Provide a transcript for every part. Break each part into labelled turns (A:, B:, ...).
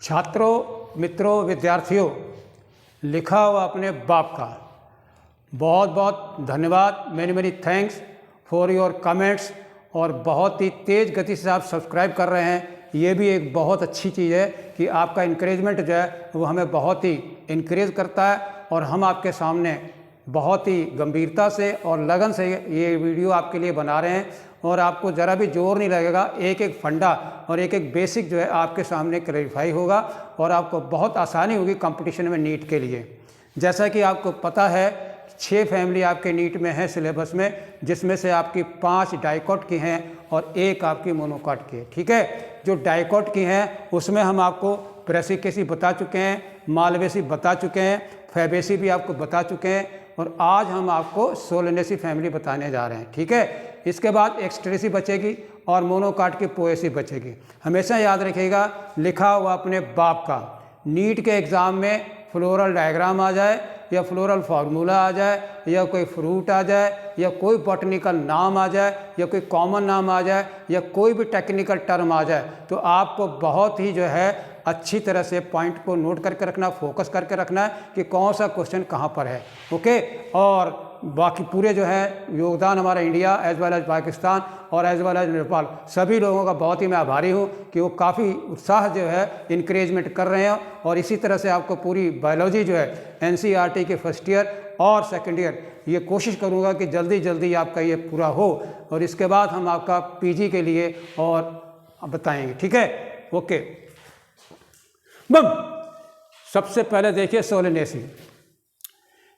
A: छात्रों, मित्रों, विद्यार्थियों, लिखा हुआ अपने बाप का बहुत बहुत धन्यवाद। Many many thanks for your comments. और बहुत ही तेज़ गति से आप सब्सक्राइब कर रहे हैं, ये भी एक बहुत अच्छी चीज़ है कि आपका इनक्रेजमेंट जो है वो हमें बहुत ही इनक्रेज करता है। और हम आपके सामने बहुत ही गंभीरता से और लगन से ये वीडियो आपके लिए बना रहे हैं और आपको ज़रा भी जोर नहीं लगेगा। एक एक फंडा और एक एक बेसिक जो है आपके सामने क्लैरिफाई होगा और आपको बहुत आसानी होगी कंपटीशन में नीट के लिए। जैसा कि आपको पता है 6 फैमिली आपके नीट में है सिलेबस में, जिसमें से आपकी 5 डाइकॉट की हैं और 1 आपकी मोनोकॉट की है। ठीक है, जो डाइकॉट की हैं उसमें हम आपको ब्रेसिकेसी बता चुके हैं, मालवेसी बता चुके हैं, फैबेसी भी आपको बता चुके हैं और आज हम आपको सोलेनेसी फैमिली बताने जा रहे हैं। ठीक है, इसके बाद एक्सट्रेसी बचेगी और मोनोकॉट की पोएसी बचेगी। हमेशा याद रखिएगा, लिखा हुआ अपने बाप का। नीट के एग्ज़ाम में फ्लोरल डायग्राम आ जाए या फ्लोरल फार्मूला आ जाए या कोई फ्रूट आ जाए या कोई बॉटनिकल नाम आ जाए या कोई कॉमन नाम आ जाए या कोई भी टेक्निकल टर्म आ जाए, तो आपको बहुत ही जो है अच्छी तरह से पॉइंट को नोट करके रखना, फोकस करके रखना है कि कौन सा क्वेश्चन कहाँ पर है। ओके, और बाकी पूरे जो है योगदान हमारा India as well as Pakistan और एज वेल एज नेपाल, सभी लोगों का बहुत ही मैं आभारी हूँ कि वो काफ़ी उत्साह जो है इनक्रेजमेंट कर रहे हैं। और इसी तरह से आपको पूरी बायोलॉजी जो है NCERT के फर्स्ट ईयर और सेकेंड ईयर ये कोशिश करूँगा कि जल्दी जल्दी आपका ये पूरा हो और इसके बाद हम आपका PG के लिए और बताएंगे। ठीक है, ओके। बम सबसे पहले देखिए सोलेनेसी,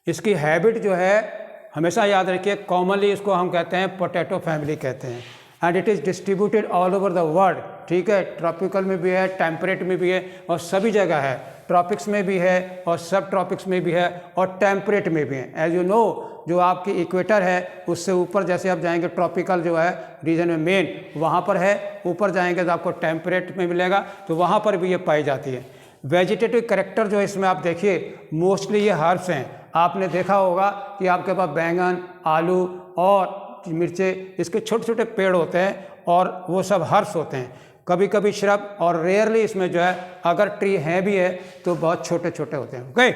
A: इसकी हैबिट जो है हमेशा याद रखिए, कॉमनली इसको हम कहते हैं पोटैटो फैमिली कहते हैं and it is distributed all over the world. ठीक है, ट्रॉपिकल में भी है, टेम्परेट में भी है और सभी जगह है। ट्रॉपिक्स में भी है और सब ट्रॉपिक्स में भी है और टेम्परेट में भी है। एज यू नो, जो आपकी इक्वेटर है उससे ऊपर जैसे आप जाएंगे ट्रॉपिकल जो है रीजन में मेन वहाँ पर है, ऊपर जाएंगे तो आपको टेम्परेट में मिलेगा, तो वहाँ पर भी ये पाई जाती है। वेजिटेटिव करेक्टर जो है इसमें आप देखिए मोस्टली ये हर्ब्स हैं। आपने देखा होगा कि आपके पास बैंगन, आलू और मिर्चे, इसके छोटे छोटे पेड़ होते हैं और वो सब हर्ब्स होते हैं, कभी कभी श्रब, और रेयरली इसमें जो है अगर ट्री है भी है तो बहुत छोटे छोटे होते हैं। ओके,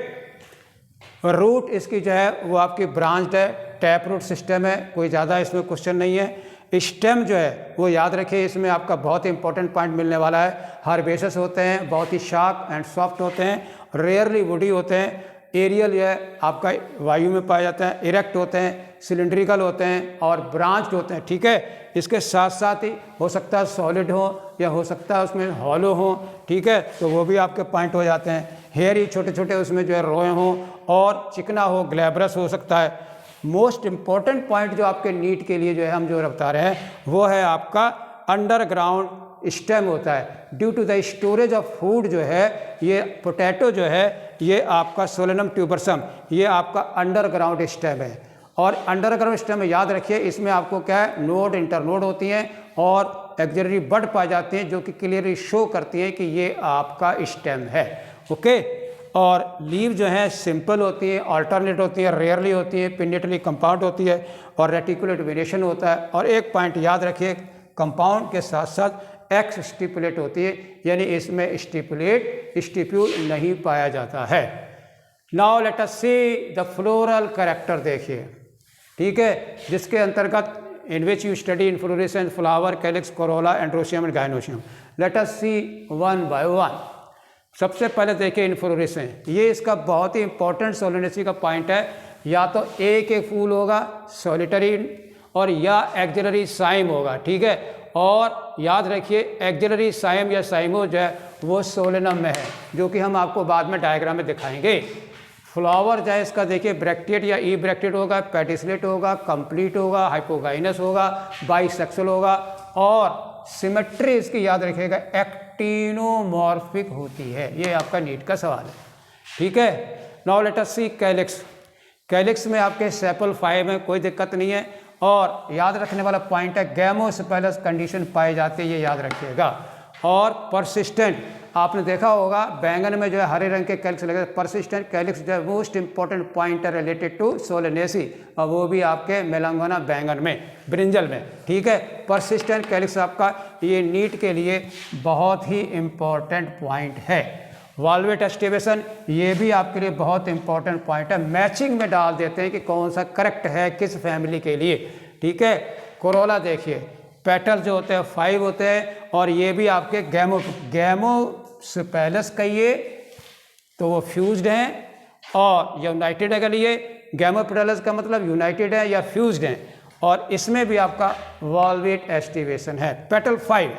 A: रूट इसकी जो है वो आपकी ब्रांच्ड है, टैप रूट सिस्टम है, कोई ज़्यादा इसमें क्वेश्चन नहीं है। स्टेम जो है वो याद रखिए, इसमें आपका बहुत ही इंपॉर्टेंट पॉइंट मिलने वाला है। हर्बेसस होते हैं, बहुत ही शार्प एंड सॉफ्ट होते हैं, रेयरली वुडी होते हैं। एरियल जो है आपका वायु में पाए जाते हैं, इरेक्ट होते हैं, सिलिंड्रिकल होते हैं और ब्रांच्ड होते हैं। ठीक है, इसके साथ साथ ही हो सकता है सॉलिड हो या हो सकता है उसमें हॉलो हो। ठीक है, तो वो भी आपके पॉइंट हो जाते हैं। हेयर ही छोटे छोटे उसमें जो है रोए हों और चिकना हो, ग्लैब्रस हो सकता है। मोस्ट इम्पॉर्टेंट पॉइंट जो आपके नीट के लिए जो है हम जो बता रहे हैं वो है आपका अंडरग्राउंड स्टेम होता है। Due to the storage of food जो है ये पोटैटो जो है ये आपका सोलेनम ट्यूबरसम, ये आपका अंडरग्राउंड स्टेम है। और अंडरग्राउंड स्टेम में याद रखिए, इसमें आपको क्या है, नोड इंटरनोड होती हैं और एक्सिलरी बड पाई जाती हैं जो कि क्लियरली शो करती हैं कि ये आपका स्टेम है। ओके, और लीव जो है सिंपल होती है, अल्टरनेट होती है, रेयरली होती है, पिन्नेटली कंपाउंड होती है और रेटिकुलेट वेरिएशन होता है। और एक पॉइंट याद रखिए, कंपाउंड के साथ साथ एक्स स्टिपुलेट होती है, यानी इसमें स्टिप्यूल नहीं पाया जाता है। Now let us see the floral character देखिए। ठीक है, जिसके अंतर्गत in which you study inflorescence, flower, calyx, corolla, androecium and gynoecium. Let us see one by one. सबसे पहले देखिए इन्फ्लोरेसेंस, ये इसका बहुत ही इंपॉर्टेंट सोलेनेसी का पॉइंट है। या तो एक एक फूल होगा सॉलिटरी और या एक्सिलरी साइम होगा। ठीक है, और याद रखिए एक्सिलरी साइम या साइमो जो है वो सोलेनम में है, जो कि हम आपको बाद में डायग्राम में दिखाएंगे। फ्लावर जो है इसका देखिए ब्रैक्टेट या ई ब्रैक्टेट होगा, पेटिसलेट होगा, कंप्लीट होगा, हाइपोगाइनस होगा, बाइसेक्सुअल होगा और सिमेट्री इसकी याद रखिएगा एक्टिनोमॉर्फिक होती है। ये आपका नीट का सवाल है। ठीक है, नाउ लेट अस सी कैलिक्स। कैलिक्स में आपके सेपल 5 में कोई दिक्कत नहीं है और याद रखने वाला पॉइंट है गैमोस्पेलस कंडीशन पाई जाती है, ये याद रखिएगा। और परसिस्टेंट, आपने देखा होगा बैंगन में जो है हरे रंग के कैलिक्स लगे, परसिस्टेंट कैलिक्स जो है मोस्ट इंपॉर्टेंट पॉइंट है रिलेटेड टू सोलेनेसी, और वो भी आपके मेलंगोना बैंगन में, ब्रिंजल में, ठीक है। परसिस्टेंट कैलिक्स आपका ये नीट के लिए बहुत ही इंपॉर्टेंट पॉइंट है। वॉल्वेट एस्टिवेशन ये भी आपके लिए बहुत इंपॉर्टेंट पॉइंट है, मैचिंग में डाल देते हैं कि कौन सा करेक्ट है किस फैमिली के लिए, ठीक है। कोरोला देखिए, पेटल जो होते हैं 5 होते हैं, और ये भी आपके गैमोस्पेलस कहिए तो वो फ्यूज्ड हैं और यूनाइटेड है, कहिए गैमोपेटलस का मतलब यूनाइटेड है या फ्यूज्ड हैं, और इसमें भी आपका वॉल्वेट एस्टिवेशन है। पेटल 5,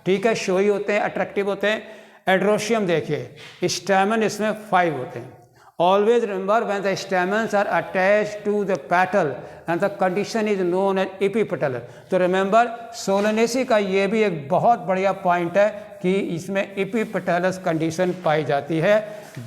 A: ठीक है, शोई होते हैं, अट्रैक्टिव होते हैं। एड्रोशियम देखिए, स्टैमन इसमें 5 होते हैं। Always remember when the stamens are attached to the petal and the condition is known as epipetal। तो remember सोलेनेसी का ये भी एक बहुत बढ़िया पॉइंट है कि इसमें एपिपेटलस कंडीशन पाई जाती है,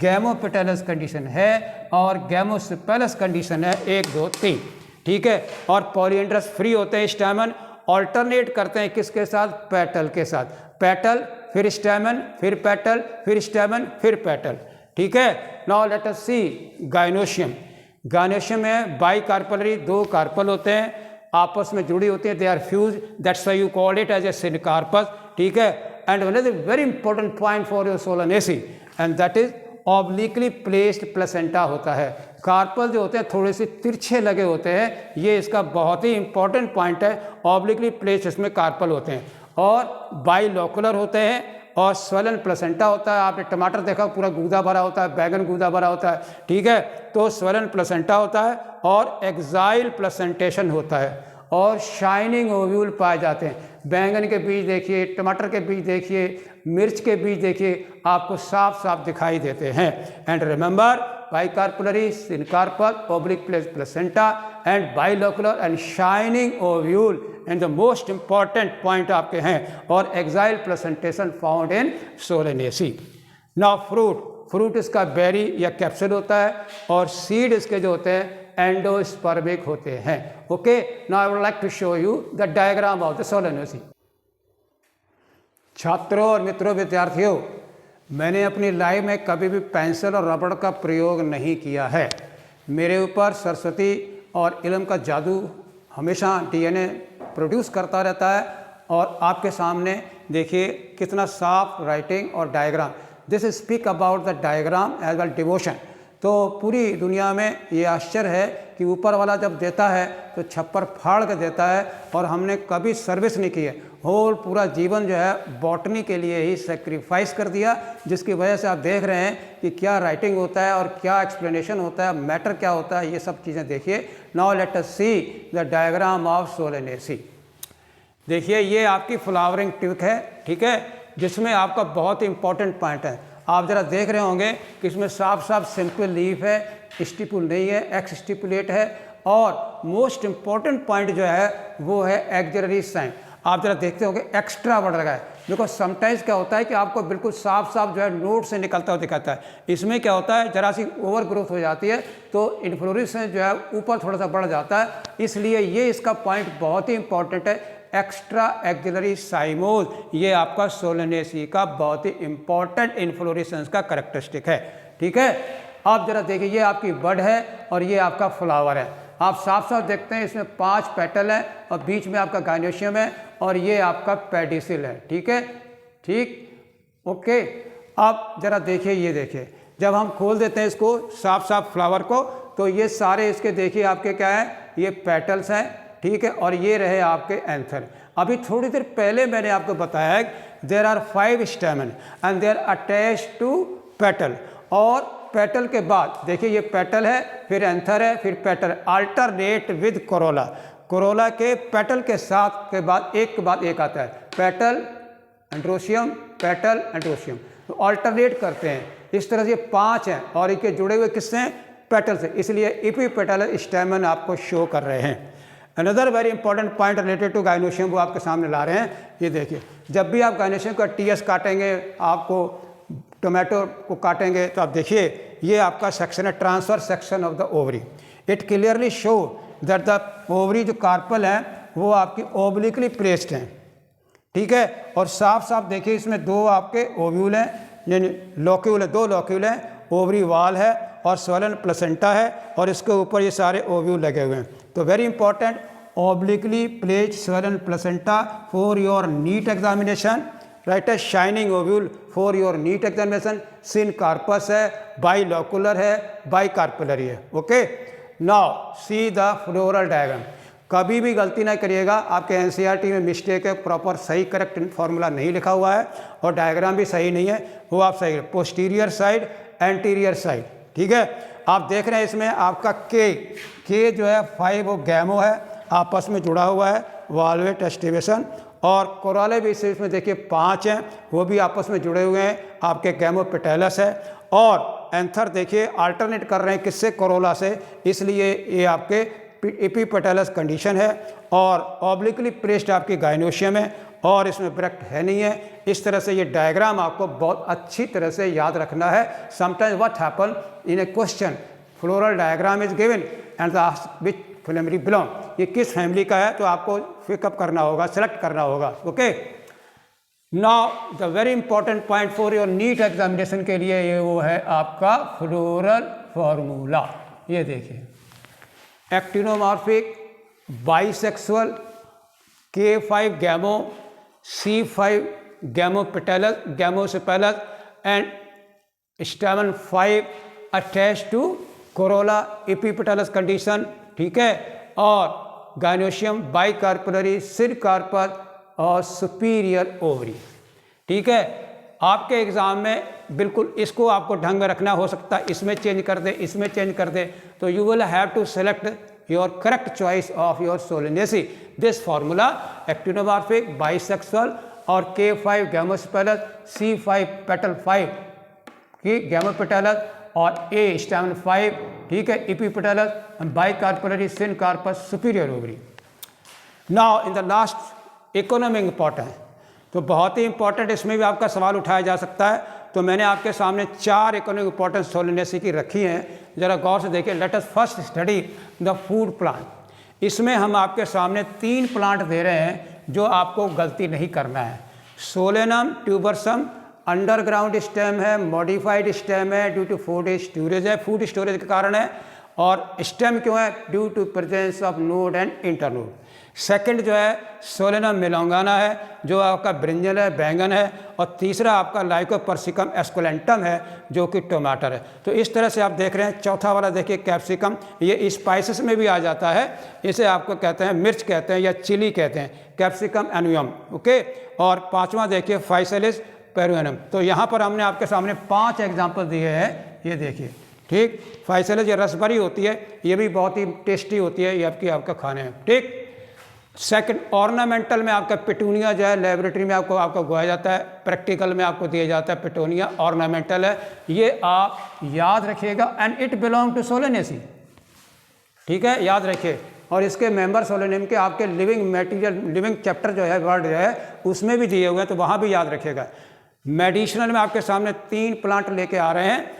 A: गैमोपेटलस कंडीशन है और गैमोस्पेलस कंडीशन है, 1 2 3, ठीक है। और पॉलीएंड्रस फ्री होते हैं स्टैमन, ऑल्टरनेट करते हैं किसके साथ, पेटल के साथ, पेटल फिर स्टैमन फिर पेटल फिर स्टैमन फिर पेटल, ठीक है। Now let us see gynoecium. Gynoecium में बाई कार्पलरी, 2 कार्पल होते हैं, आपस में जुड़ी होती हैं, they are fused, that's why you called it as a syncarpous, ठीक है। And one is very important point for your Solanaceae and that is obliquely placed placenta होता है। कार्पल जो होते हैं थोड़े से तिरछे लगे होते हैं, ये इसका बहुत ही इंपॉर्टेंट पॉइंट है, ऑब्लिकली प्लेस्ड इसमें कार्पल होते हैं, और बाइलोकुलर होते हैं, और स्वेलन प्लेसेंटा होता है। आपने टमाटर देखा पूरा गूदा भरा होता है, बैगन गूदा भरा होता है, ठीक है, तो स्वेलन प्लेसेंटा होता है, और एक्साइल प्लेसेंटेशन होता है, और शाइनिंग ओव्यूल पाए जाते हैं। बैंगन के बीज देखिए, टमाटर के बीज देखिए, मिर्च के बीज देखिए, आपको साफ साफ दिखाई देते हैं। And remember bicarpellary, syncarpous, oblique placenta and bilocular and shining ovule and the most important point आपके हैं, और axile placentation found in Solanaceae. Now fruit इसका बेरी या कैप्सूल होता है, और सीड इसके जो होते हैं एंडोस्पर्मिक होते हैं। Okay, now I would like to show you the diagram of the Solanaceae. छात्रों और मित्रों, विद्यार्थियों, मैंने अपनी लाइफ में कभी भी पेंसिल और रबड़ का प्रयोग नहीं किया है। मेरे ऊपर सरस्वती और इल्म का जादू हमेशा डीएनए प्रोड्यूस करता रहता है, और आपके सामने देखिए कितना साफ राइटिंग और diagram. This speak about the diagram as well devotion. तो पूरी दुनिया में ये आश्चर्य है कि ऊपर वाला जब देता है तो छप्पर फाड़ के देता है, और हमने कभी सर्विस नहीं की है, होल पूरा जीवन जो है बॉटनी के लिए ही सेक्रीफाइस कर दिया, जिसकी वजह से आप देख रहे हैं कि क्या राइटिंग होता है और क्या एक्सप्लेनेशन होता है, मैटर क्या होता है, ये सब चीज़ें देखिए। Now let us see the diagram of Solanaceae. देखिए ये आपकी फ्लावरिंग ट्यूब है, ठीक है, जिसमें आपका बहुत ही इंपॉर्टेंट पॉइंट है। आप ज़रा देख रहे होंगे कि इसमें साफ साफ सिंपल लीफ है, स्टिपुल नहीं है, एक्स स्टिपुलेट है, और मोस्ट इंपॉर्टेंट पॉइंट जो है वो है एक्सिलरी साइन। आप जरा देखते होंगे एक्स्ट्रा वर्ड लगा है, बिकॉज समटाइम्स क्या होता है कि आपको बिल्कुल साफ साफ जो है नोट से निकलता हुआ दिखाता है। इसमें क्या होता है, जरा सी ओवर ग्रोथ हो जाती है तो इन्फ्लोरेसेंस जो है ऊपर थोड़ा सा बढ़ जाता है, इसलिए ये इसका पॉइंट बहुत ही इंपॉर्टेंट है। एक्स्ट्रा एक्सिलरी साइमोज ये आपका सोलेनेसी का बहुत ही इंपॉर्टेंट इन्फ्लोरेसेंस का कैरेक्टरिस्टिक है, ठीक है। आप जरा देखिए, ये आपकी बड है और ये आपका फ्लावर है। आप साफ साफ देखते हैं इसमें 5 पेटल हैं, और बीच में आपका गाइनोशियम है, और ये आपका पेडिसिल है, ठीक है, ठीक, ओके। आप जरा देखिए, ये देखिए, जब हम खोल देते हैं इसको साफ साफ फ्लावर को, तो ये सारे इसके देखिए आपके क्या है, ये पेटल्स हैं, ठीक है, और ये रहे आपके एंथर। अभी थोड़ी देर पहले मैंने आपको बताया there are 5 stamen and they are attached to petal, और पेटल के बाद देखिए ये पेटल है, फिर एंथर है, फिर petal, alternate with Corolla. Corolla के पेटल के साथ के बाद एक आता है, पेटल एंड्रोशियम, पेटल एंड्रोशियम, तो अल्टरनेट करते हैं। इस तरह से 5 हैं, और इनके जुड़े हुए किससे हैं, पेटल से, इसलिए एपीपेटल स्टेमन आपको शो कर रहे हैं। Another very important point related to gynoecium वो आपके सामने ला रहे हैं। ये देखिए, जब भी आप गाइनोशियम का टीएस काटेंगे, आपको टोमेटो को काटेंगे, तो आप देखिए ये आपका सेक्शन है, transfer section of the ovary. It clearly show that the ovary जो कार्पल है वो आपकी ओब्लिकली प्लेस्ड हैं, ठीक है। और साफ साफ देखिए इसमें दो आपके ओव्यूल हैं, यानी लॉक्यूल है, दो लॉक्यूल हैं, ओवरी वाल है और स्वलन प्लेसेंटा है और इसके ऊपर ये सारे ओव्यूल लगे हुए हैं। तो very important, obliquely placed swollen placenta for your NEET examination, right है, shining ovule for your NEET examination, syncarpous है, बाइलोकुलर है, बाइकार्पुलरी है। Okay, now see the floral diagram. कभी भी गलती ना करिएगा, आपके एनसीईआरटी में मिस्टेक है, प्रॉपर सही करेक्ट फार्मूला नहीं लिखा हुआ है और डायग्राम भी सही नहीं है, वो आप सही, पोस्टीरियर साइड एंटीरियर साइड, ठीक है। आप देख रहे हैं इसमें आपका के जो है 5 वो गैमो है, आपस में जुड़ा हुआ है, वाल्वेट एस्टिवेशन, और कोराले भी इसमें देखिए 5 हैं, वो भी आपस में जुड़े हुए हैं, आपके गैमोपेटेलस है। और एंथर देखिए अल्टरनेट कर रहे हैं किससे, कोरोला से, इसलिए ये आपके एपिपेटेलस कंडीशन है। और ऑब्लिकली प्लेस्ड आपकी गाइनोशियम है और इसमें ब्रेक्ट है नहीं है। इस तरह से ये डायग्राम आपको बहुत अच्छी तरह से याद रखना है। Sometimes what happen in A question, floral diagram is given and the which family belong, ये किस फैमिली का है, तो आपको पिकअप करना होगा, सेलेक्ट करना होगा। Okay, now the very important point for your NEET examination के लिए ये वो है आपका फ्लोरल फॉर्मूला। ये देखिए, actinomorphic, bisexual, K5 gamo, C5 gamopetalous, gamosepalous and stamen 5 attach to corolla epipetalous condition, ठीक है। और गाइनोशियम, बाइकार्पुलरी, सिर कार्पस और सुपीरियर ओवरी, ठीक है। आपके एग्ज़ाम में बिल्कुल इसको आपको ढंग में रखना, हो सकता है इसमें चेंज कर दे, इसमें चेंज कर दे, तो you will have to select your correct choice of your Solanaceae. This formula actinomorphic, bisexual और K5 गैमोसेपेलस, C5 पेटल 5 की गैमोपेटेलस और A स्टैमन 5, ठीक है, epipetalous, bicarpellary, syncarpous, superior ovary. Now in the last economic important, तो बहुत ही important, इसमें भी आपका सवाल उठाया जा सकता है। तो मैंने आपके सामने 4 इकोनॉमिक इंपॉर्टेंस सोलेनेसी की रखी हैं, ज़रा गौर से देखिए। Let us first study the food plant. इसमें हम आपके सामने 3 प्लांट दे रहे हैं जो आपको गलती नहीं करना है। सोलेनम ट्यूबरसम अंडरग्राउंड स्टेम है, मॉडिफाइड स्टेम है, ड्यू टू फूड स्टोरेज है, फूड स्टोरेज के कारण है। और स्टेम क्यों है, due to presence of node and internode. Second जो है सोलेनम मेलोंगाना है, जो आपका ब्रिंजल है, बैंगन है। और तीसरा आपका लाइकोपर्सिकम एस्कुलेंटम है, जो कि टमाटर है। तो इस तरह से आप देख रहे हैं। चौथा वाला देखिए कैप्सिकम, ये स्पाइसेस में भी आ जाता है, इसे आपको कहते हैं मिर्च कहते हैं या चिली कहते हैं, कैप्सिकम एनुयम, ओके। और 5वां देखिए फाइसेलिस पेरुएनम। तो यहाँ पर हमने आपके सामने 5 एग्जाम्पल दिए हैं, ये देखिए, ठीक। फाइसेलिस ये रसभरी होती है, ये भी बहुत ही टेस्टी होती है, ये आपका खाने में, ठीक। सेकंड ऑर्नामेंटल में आपका पिटूनिया जो है, लेबोरेटरी में आपको गोया जाता है, प्रैक्टिकल में आपको दिया जाता है पिटूनिया, ऑर्नामेंटल है, ये आप याद रखिएगा। And it belong to Solanaceae, ठीक है, याद रखिए। और इसके मेंबर सोलेनियम के आपके लिविंग मटेरियल, लिविंग चैप्टर जो है, वर्ड जो है, उसमें भी दिए हुए हैं, तो वहाँ भी याद रखिएगा। मेडिसिनल में आपके सामने 3 प्लांट लेके आ रहे हैं।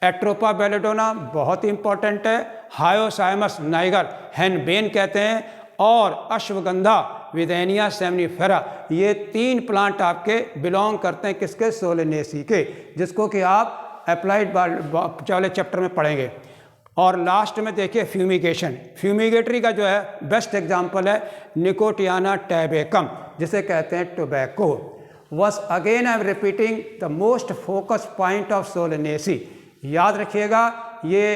A: एट्रोपा बेलेडोना बहुत ही इंपॉर्टेंट है, हायोसाइमस नाइगर हैनबेन कहते हैं, और अश्वगंधा विदेनिया सेमनीफेरा, ये 3 प्लांट आपके बिलोंग करते हैं किसके, सोलेनेसी के, जिसको कि आप अप्लाइड वाले चैप्टर में पढ़ेंगे। और लास्ट में देखिए फ्यूमिगेशन, फ्यूमिगेटरी का जो है बेस्ट एग्जांपल है निकोटियाना टैबेकम, जिसे कहते हैं टोबैको। वस again I am repeating the most focus point of Solanaceae, याद रखिएगा। ये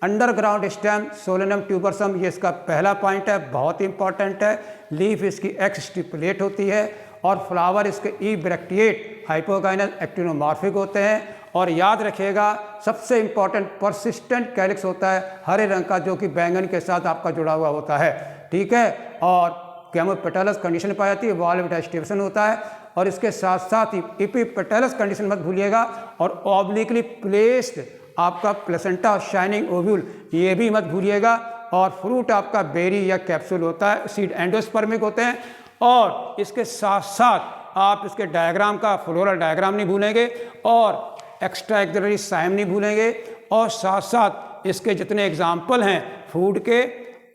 A: अंडरग्राउंड स्टेम सोलेनम ट्यूबरसम, ये इसका पहला पॉइंट है, बहुत इंपॉर्टेंट है। लीफ इसकी एक्स स्टिपुलेट होती है और फ्लावर इसके ई ब्रैक्टिएट हाइपोगाइनल एक्टिनोमॉर्फिक होते हैं। और याद रखिएगा सबसे इंपॉर्टेंट परसिस्टेंट कैलिक्स होता है, हरे रंग का, जो कि बैंगन के साथ आपका जुड़ा हुआ होता है, ठीक है। और गैमोपेटेलस कंडीशन पाई जाती है, वाल्वेट एस्टिवेशन होता है। और इसके साथ साथ ही एपिपेटेलस कंडीशन मत भूलिएगा। और ऑब्लिकली प्लेस्ड आपका प्लेसेंटा शाइनिंग ओव्यूल, ये भी मत भूलिएगा। और फ्रूट आपका बेरी या कैप्सूल होता है, सीड एंडोस्पर्मिक होते हैं। और इसके साथ साथ आप इसके डायग्राम का, फ्लोरल डायग्राम नहीं भूलेंगे, और एक्स्ट्रा एक्सिलरी साइम नहीं भूलेंगे। और साथ साथ इसके जितने एग्जाम्पल हैं फूड के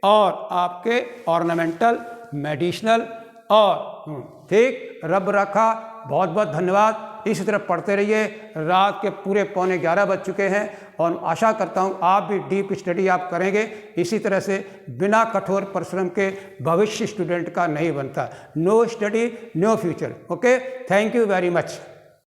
A: और आपके ऑर्नामेंटल, मेडिसिनल और ठीक, रब रखा। बहुत बहुत धन्यवाद। इसी तरह पढ़ते रहिए। रात के पूरे 11:15 बज चुके हैं और आशा करता हूँ आप भी डीप स्टडी आप करेंगे। इसी तरह से बिना कठोर परिश्रम के भविष्य स्टूडेंट का नहीं बनता। No study no future. Okay, thank you very much.